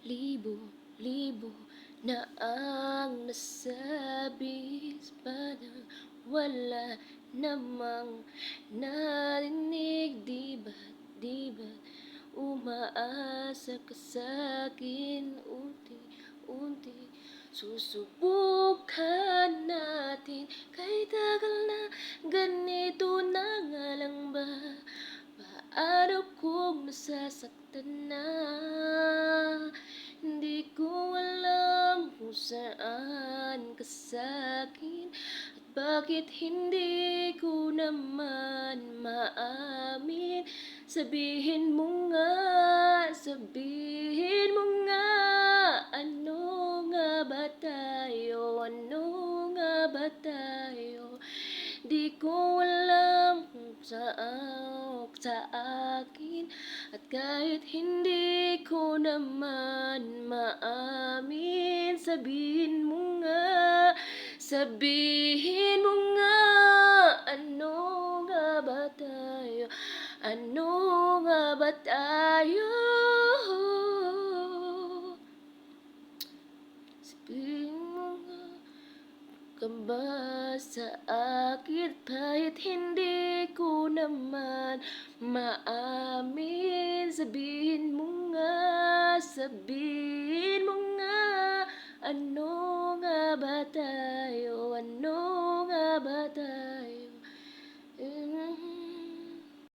Libo-libo na ang nasabi, parang wala namang narinig. Di ba't umaasa ka sa'kin? Unti-unti susubukan natin. Kahit tagal na ganito na nga lang ba? Paano kung masasaktan na? Hindi ko alam kung saan ka sa'kin, at bakit hindi ko naman maamin. Sabihin mo nga, ano nga ba tayo? Ano nga ba tayo? Di ko alam kung sa akin, at kahit hindi ko naman maamin. Sabihin mo nga, ano nga ba tayo? Ano nga ba tayo? Sabihin mo nga ka ba sa akin, kahit hindi ko naman maamin. Sabihin mo nga, ano nga ba tayo?